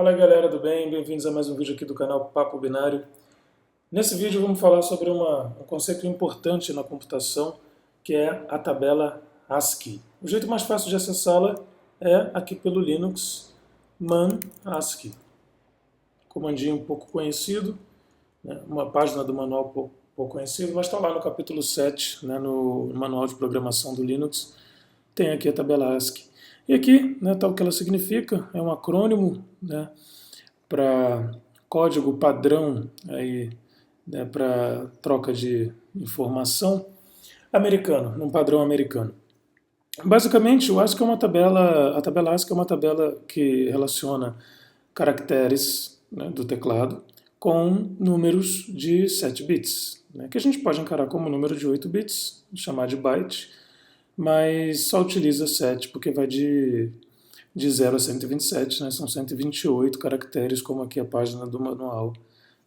Fala galera do bem, bem-vindos a mais um vídeo aqui do canal Papo Binário. Nesse vídeo vamos falar sobre um conceito importante na computação, que é a tabela ASCII. O jeito mais fácil de acessá-la é aqui pelo Linux, man ASCII. Comandinho um pouco conhecido, né? Uma página do manual pouco conhecido, mas está lá no capítulo 7, né, no manual de programação do Linux, tem aqui a tabela ASCII. E aqui, né, tal que ela significa, é um acrônimo, né, para código padrão aí, né, para troca de informação americano, num padrão americano. Basicamente, o ASCII é uma tabela, a tabela ASCII é uma tabela que relaciona caracteres, né, do teclado com números de 7 bits, né, que a gente pode encarar como número de 8 bits, chamar de byte, mas só utiliza 7 porque vai de 0 a 127, né? São 128 caracteres, como aqui a página do manual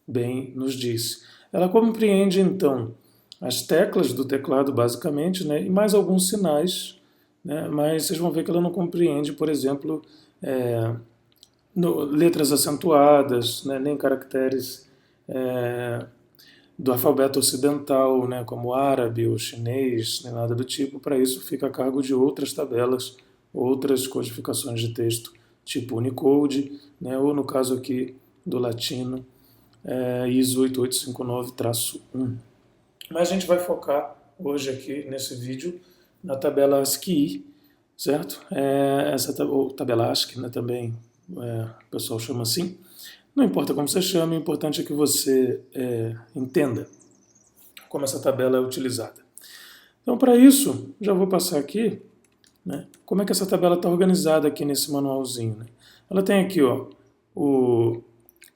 bem nos diz. Ela compreende, então, as teclas do teclado, basicamente, né? E mais alguns sinais, né? Mas vocês vão ver que ela não compreende, por exemplo, letras acentuadas, né? Nem caracteres do alfabeto ocidental, né? Como árabe ou chinês, nem nada do tipo. Para isso fica a cargo de outras tabelas, outras codificações de texto, tipo Unicode, né, ou no caso aqui do latino, ISO 8859-1. Mas a gente vai focar hoje aqui nesse vídeo na tabela ASCII, certo? Essa tabela ASCII, né, também o pessoal chama assim. Não importa como você chama, o importante é que você entenda como essa tabela é utilizada. Então, para isso, já vou passar aqui, né, como é que essa tabela está organizada aqui nesse manualzinho. Né? Ela tem aqui ó, o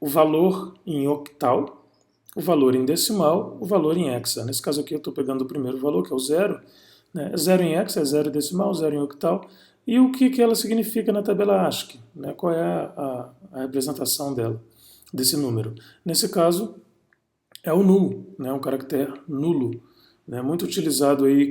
valor em octal, o valor em decimal, o valor em hexa. Nesse caso aqui eu estou pegando o primeiro valor, que é o zero. Né? Zero em hexa é zero decimal, zero em octal. E o que ela significa na tabela ASCII? Né? Qual é a representação dela, desse número? Nesse caso, é o nulo, né? Um caractere nulo. Né, muito utilizado aí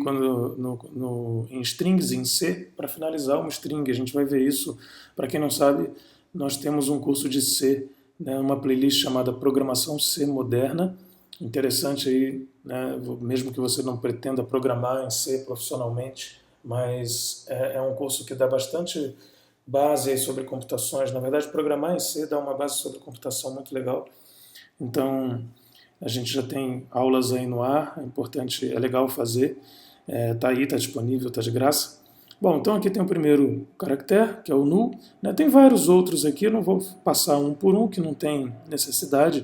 em strings em C para finalizar uma string. A gente vai ver isso. Para quem não sabe, nós temos um curso de C, né, uma playlist chamada Programação C Moderna. Interessante aí, né, mesmo que você não pretenda programar em C profissionalmente, mas é um curso que dá bastante base aí sobre computações. Na verdade, programar em C dá uma base sobre computação muito legal. Então, a gente já tem aulas aí no ar, é importante, é legal fazer, tá aí, tá disponível, tá de graça. Bom, então aqui tem o primeiro caractere, que é o null, né? Tem vários outros aqui, eu não vou passar um por um, que não tem necessidade.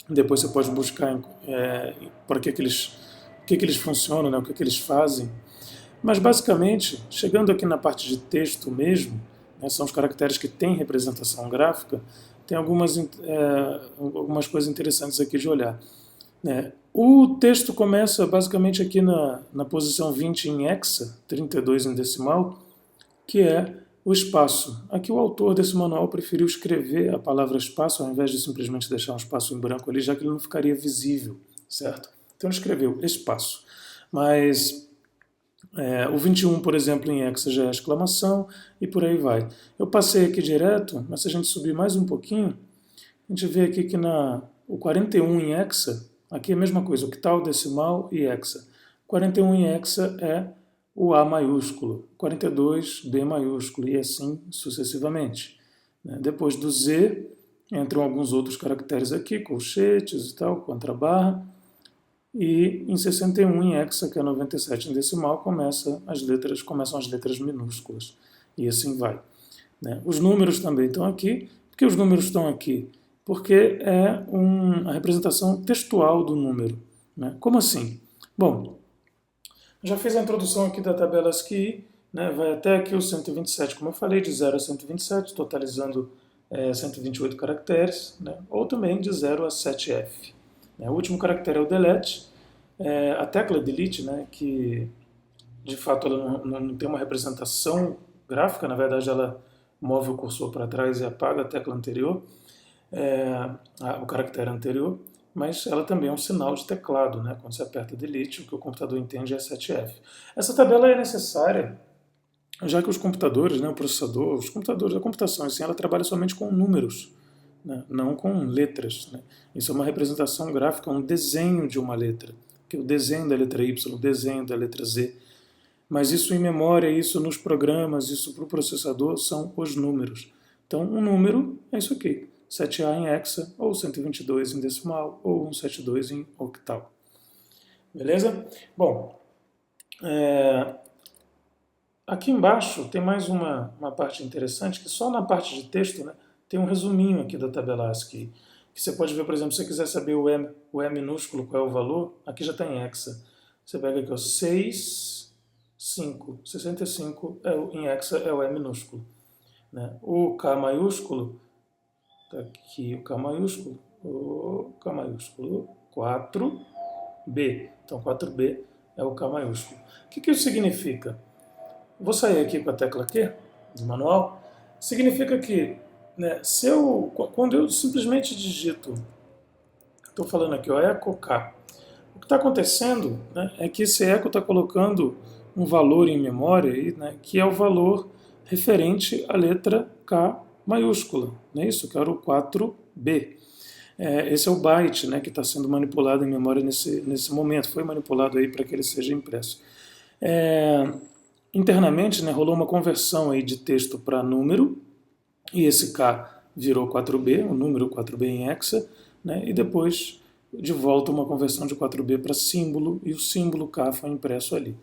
Depois você pode buscar para que eles funcionam, né? O que eles fazem. Mas basicamente, chegando aqui na parte de texto mesmo, né, são os caracteres que têm representação gráfica, tem algumas coisas interessantes aqui de olhar. O texto começa basicamente aqui na posição 20 em hexa, 32 em decimal, que é o espaço. Aqui o autor desse manual preferiu escrever a palavra espaço ao invés de simplesmente deixar um espaço em branco ali, já que ele não ficaria visível, certo? Então ele escreveu espaço. Mas o 21, por exemplo, em hexa já é exclamação e por aí vai. Eu passei aqui direto, mas se a gente subir mais um pouquinho, a gente vê aqui que o 41 em hexa, aqui é a mesma coisa, octal, decimal e hexa. 41 em hexa é o A maiúsculo, 42 B maiúsculo e assim sucessivamente. Depois do Z, entram alguns outros caracteres aqui, colchetes e tal, contrabarra. E em 61 em hexa, que é 97 em decimal, começam as letras minúsculas. E assim vai. Os números também estão aqui. Por que os números estão aqui? Porque é a representação textual do número. Né? Como assim? Bom, já fiz a introdução aqui da tabela ASCII, né? Vai até aqui o 127, como eu falei, de 0 a 127, totalizando 128 caracteres, né? Ou também de 0 a 7F. O último caractere é o delete, a tecla delete, né, que de fato ela não tem uma representação gráfica, na verdade ela move o cursor para trás e apaga a tecla anterior, o caractere anterior, mas ela também é um sinal de teclado, né? Quando você aperta delete, o que o computador entende é 7F. Essa tabela é necessária já que os computadores, né, o processador, os computadores, a computação, assim, ela trabalha somente com números, né, não com letras. Né? Isso é uma representação gráfica, um desenho de uma letra, que é o desenho da letra Y, o desenho da letra Z. Mas isso em memória, isso nos programas, isso para o processador são os números. Então, um número é isso aqui, 7A em hexa, ou 122 em decimal, ou 172 em octal. Beleza? Bom, aqui embaixo tem mais uma parte interessante, que só na parte de texto, né, tem um resuminho aqui da tabela ASCII, que você pode ver, por exemplo, se você quiser saber o E minúsculo, qual é o valor, aqui já está em hexa. Você pega aqui, ó, 6, 5, 65 em hexa é o E minúsculo. Né? O K maiúsculo, está aqui o K maiúsculo, 4B. Então 4B é o K maiúsculo. O que isso significa? Vou sair aqui com a tecla Q do manual. Significa que, né, quando eu simplesmente digito, estou falando aqui, ó, eco K, o que está acontecendo, né, é que esse eco está colocando um valor em memória, né, que é o valor referente à letra K maiúscula, não é isso? Que era o 4B. Esse é o byte, né, que está sendo manipulado em memória nesse momento, foi manipulado aí para que ele seja impresso. Internamente, né, rolou uma conversão aí de texto para número, e esse K virou 4B, o número 4B em hexa, né, e depois de volta uma conversão de 4B para símbolo, e o símbolo K foi impresso ali.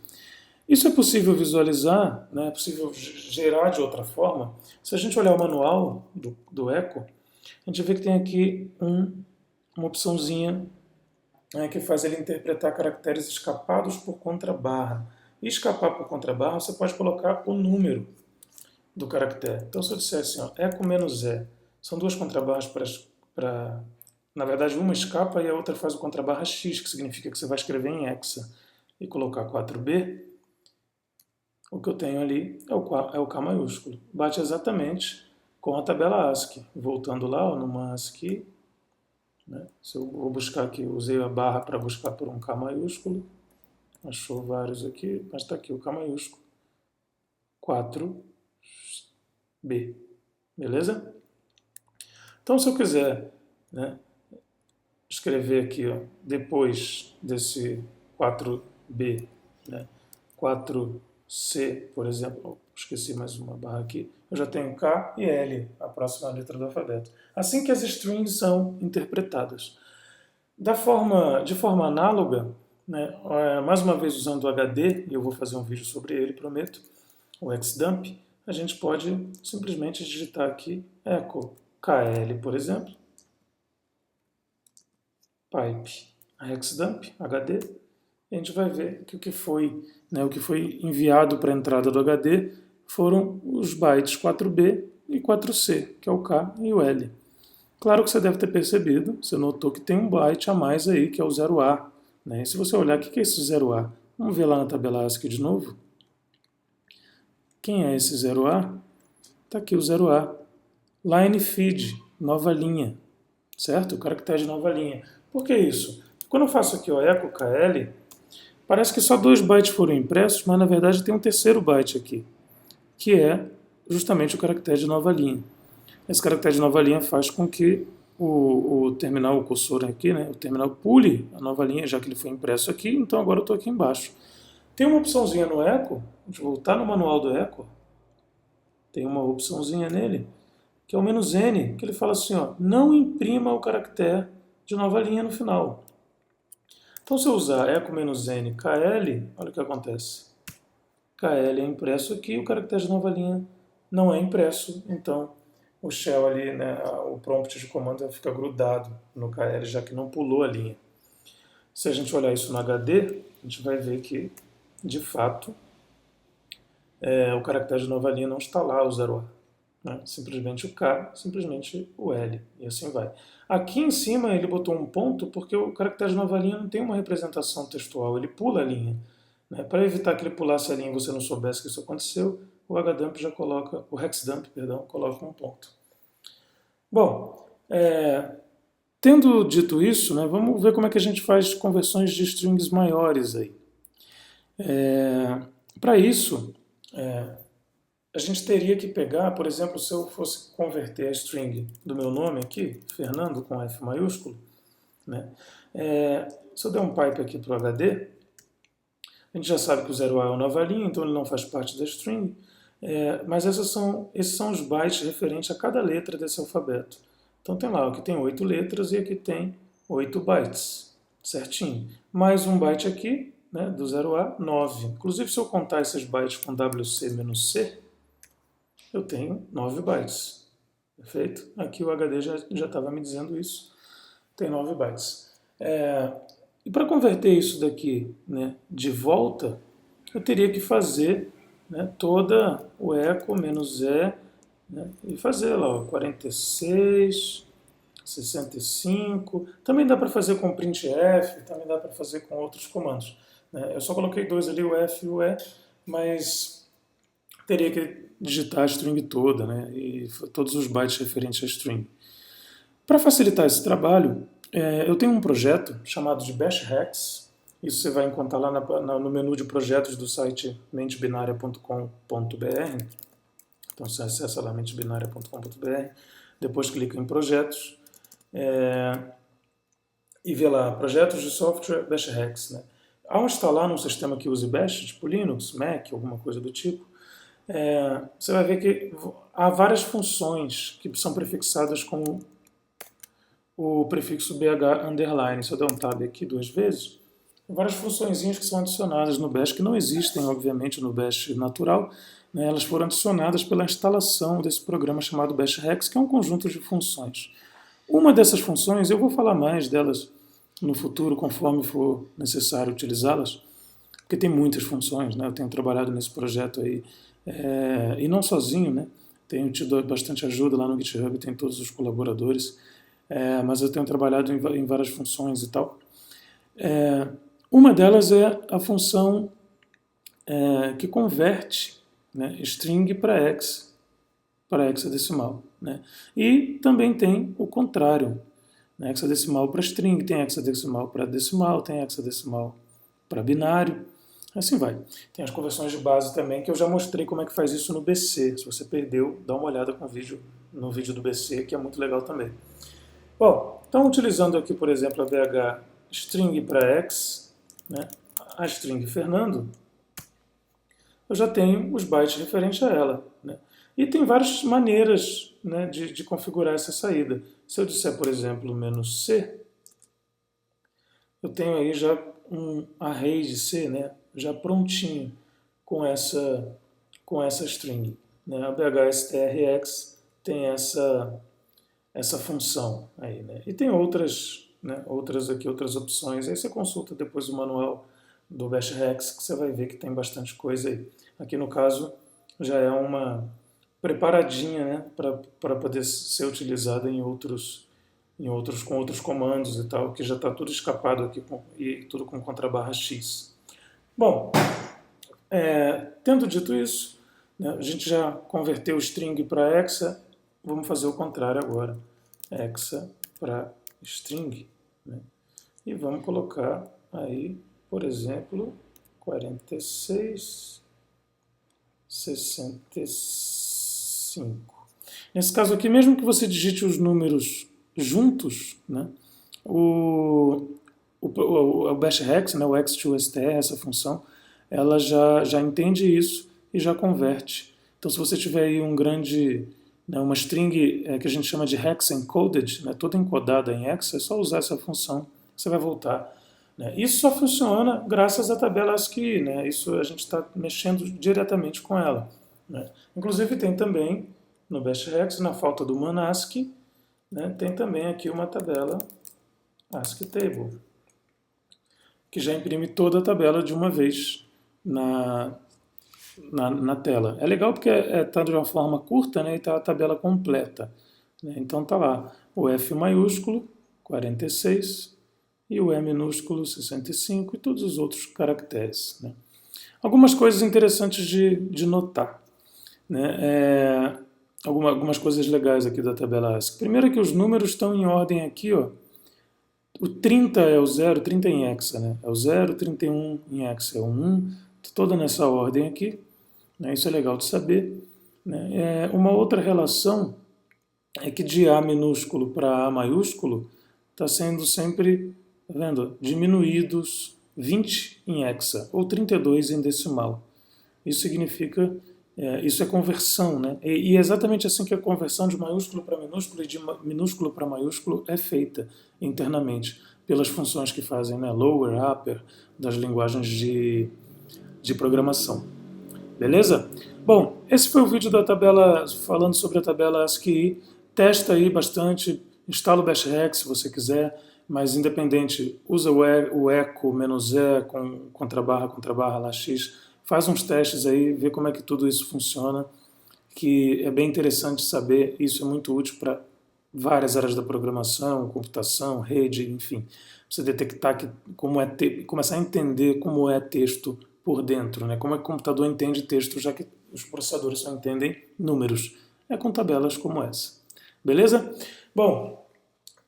Isso é possível visualizar, né, é possível gerar de outra forma. Se a gente olhar o manual do Eco, a gente vê que tem aqui uma opçãozinha, né, que faz ele interpretar caracteres escapados por contrabarra. E escapar por contrabarra, você pode colocar o número do caractere. Então, se eu disser assim, ó, eco menos E, são duas contrabarras para... Na verdade, uma escapa e a outra faz o contrabarra X, que significa que você vai escrever em hexa e colocar 4B, o que eu tenho ali é o K maiúsculo. Bate exatamente com a tabela ASCII. Voltando lá, ó, numa ASCII, né? Se eu vou buscar aqui, usei a barra para buscar por um K maiúsculo, achou vários aqui, mas está aqui o K maiúsculo, 4B, beleza? Então, se eu quiser, né, escrever aqui, ó, depois desse 4B, né, 4C, por exemplo, esqueci mais uma barra aqui, eu já tenho K e L, a próxima letra do alfabeto. Assim que as strings são interpretadas. De forma análoga, né, mais uma vez usando o HD, e eu vou fazer um vídeo sobre ele, prometo, o xdump, a gente pode simplesmente digitar aqui echo KL, por exemplo, pipe xdump, HD, e a gente vai ver que o que foi enviado para a entrada do HD foram os bytes 4B e 4C, que é o K e o L. Claro que você deve ter percebido, você notou que tem um byte a mais aí, que é o 0A. Né? E se você olhar, o que é esse 0A? Vamos ver lá na tabela ASCII de novo. Quem é esse 0A? Está aqui o 0A. Line feed, nova linha. Certo? O caractere de nova linha. Por que isso? Quando eu faço aqui o echo KL, parece que só 2 bytes foram impressos, mas na verdade tem um terceiro byte aqui, que é justamente o caractere de nova linha. Esse caractere de nova linha faz com que o terminal, o cursor aqui, né, o terminal pule a nova linha, já que ele foi impresso aqui, então agora eu estou aqui embaixo. Tem uma opçãozinha no echo, vamos voltar no manual do echo, tem uma opçãozinha nele, que é o "-n", que ele fala assim, ó, não imprima o caractere de nova linha no final. Então, se eu usar echo "-n KL, olha o que acontece. KL é impresso aqui, o caractere de nova linha não é impresso, então o shell ali, né, o prompt de comando fica grudado no KL, já que não pulou a linha. Se a gente olhar isso no HD, a gente vai ver que, de fato, o caractere de nova linha não está lá, o 0A. Né? Simplesmente o K, simplesmente o L, e assim vai. Aqui em cima ele botou um ponto porque o caractere de nova linha não tem uma representação textual, ele pula a linha. Né? Para evitar que ele pulasse a linha e você não soubesse que isso aconteceu, o HDump já coloca, o hexdump, perdão, coloca um ponto. Bom, tendo dito isso, né, vamos ver como é que a gente faz conversões de strings maiores aí. Para isso, a gente teria que pegar, por exemplo, se eu fosse converter a string do meu nome aqui, Fernando com F maiúsculo, né? Se eu der um pipe aqui para o HD, a gente já sabe que o 0A é uma nova linha, então ele não faz parte da string, mas esses são os bytes referentes a cada letra desse alfabeto. Então tem lá, aqui tem 8 letras e aqui tem 8 bytes, certinho. Mais um byte aqui, né, do 0A, 9. Inclusive, se eu contar esses bytes com WC menos C, eu tenho 9 bytes. Perfeito? Aqui o HD já estava me dizendo isso. Tem 9 bytes. E para converter isso daqui, né, de volta, eu teria que fazer, né, toda o eco menos E, né, e fazer lá, ó, 46, 65. Também dá para fazer com printf, também dá para fazer com outros comandos, né? Eu só coloquei dois ali, o F e o E, mas teria que digitar a string toda, né, e todos os bytes referentes à string. Para facilitar esse trabalho, eu tenho um projeto chamado de Bash Hex. Isso você vai encontrar lá no menu de projetos do site mentebinaria.com.br. Então você acessa lá mentebinaria.com.br, depois clica em projetos e vê lá projetos de software Bash Hex, né? Ao instalar num sistema que use Bash, tipo Linux, Mac, alguma coisa do tipo, você vai ver que há várias funções que são prefixadas com o prefixo BH underline. Se eu der um tab aqui 2 vezes, tem várias funçõezinhas que são adicionadas no Bash, que não existem, obviamente, no Bash natural, né? Elas foram adicionadas pela instalação desse programa chamado Bash Hex, que é um conjunto de funções. Uma dessas funções, eu vou falar mais delas no futuro, conforme for necessário utilizá-las, porque tem muitas funções, né? Eu tenho trabalhado nesse projeto aí, e não sozinho, né? Tenho tido bastante ajuda lá no GitHub, tem todos os colaboradores, mas eu tenho trabalhado em várias funções e tal. Uma delas é a função que converte, né, string para hexadecimal, né? E também tem o contrário, né, hexadecimal para string, tem hexadecimal para decimal, tem hexadecimal para binário, assim vai. Tem as conversões de base também, que eu já mostrei como é que faz isso no BC. Se você perdeu, dá uma olhada no vídeo do BC, que é muito legal também. Bom, então utilizando aqui, por exemplo, a BH string para x, né, a string Fernando, eu já tenho os bytes referentes a ela, né? E tem várias maneiras, né, de configurar essa saída. Se eu disser, por exemplo, "-c", eu tenho aí já um array de C, né, já prontinho com essa string, né? A bhstrx tem essa função aí, né? E tem outras, né, outras opções. Aí você consulta depois o manual do Bash Hex, que você vai ver que tem bastante coisa aí. Aqui no caso já é uma preparadinha, né, para poder ser utilizada com outros comandos e tal, que já está tudo escapado aqui e tudo com contrabarra X. Bom, tendo dito isso, né, a gente já converteu o string para hexa, vamos fazer o contrário agora. Hexa para string, né? E vamos colocar aí, por exemplo, 46, 65. Nesse caso aqui, mesmo que você digite os números juntos, né, o Bash Hex, né, o x2str, essa função, ela já entende isso e já converte. Então, se você tiver aí uma string que a gente chama de hex encoded, né, toda encodada em hex, é só usar essa função que você vai voltar, né? Isso só funciona graças à tabela ASCII, né? Isso a gente está mexendo diretamente com ela, né? Inclusive tem também no Bash Hex, na falta do manASCII, né, tem também aqui uma tabela ASCII Table, que já imprime toda a tabela de uma vez na tela. É legal porque está de uma forma curta, né, e está a tabela completa, né? Então está lá o F maiúsculo, 46, e o E minúsculo, 65, e todos os outros caracteres, né? Algumas coisas interessantes de notar, né? Algumas coisas legais aqui da tabela ASCII. Primeiro é que os números estão em ordem aqui, ó. O 30 é o 0, 30 em hexa, né? É o 0, 31 em hexa, é o 1, toda nessa ordem aqui, né? Isso é legal de saber. né? Uma outra relação é que de A minúsculo para A maiúsculo está sendo sempre, tá vendo, diminuídos 20 em hexa ou 32 em decimal. Isso significa, isso é conversão, né? E é exatamente assim que a conversão de maiúsculo para minúsculo e de minúsculo para maiúsculo é feita internamente, pelas funções que fazem, né? Lower, upper, das linguagens de programação. Beleza? Bom, esse foi o vídeo da tabela, falando sobre a tabela ASCII. Testa aí bastante, instala o BashRec se você quiser, mas independente, usa o eco "-e" com contrabarra lá x, faz uns testes aí, vê como é que tudo isso funciona, que é bem interessante saber, isso é muito útil para várias áreas da programação, computação, rede, enfim. Você detectar começar a entender como é texto por dentro, né? Como é que o computador entende texto, já que os processadores só entendem números. É com tabelas como essa. Beleza? Bom,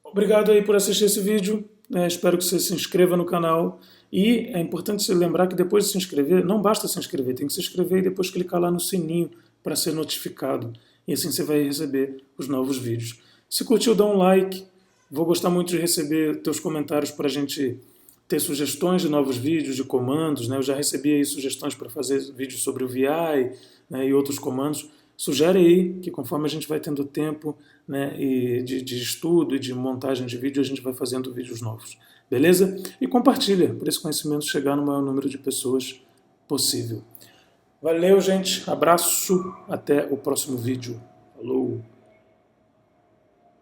obrigado aí por assistir esse vídeo. Espero que você se inscreva no canal. E é importante se lembrar que depois de se inscrever, não basta se inscrever, tem que se inscrever e depois clicar lá no sininho para ser notificado. E assim você vai receber os novos vídeos. Se curtiu, dá um like. Vou gostar muito de receber teus comentários para a gente ter sugestões de novos vídeos, de comandos. Né? Eu já recebi aí sugestões para fazer vídeos sobre o VI, né, e outros comandos. Sugere aí que conforme a gente vai tendo tempo, né, e de estudo e de montagem de vídeo, a gente vai fazendo vídeos novos. Beleza? E compartilha para esse conhecimento chegar no maior número de pessoas possível. Valeu, gente. Abraço. Até o próximo vídeo. Falou.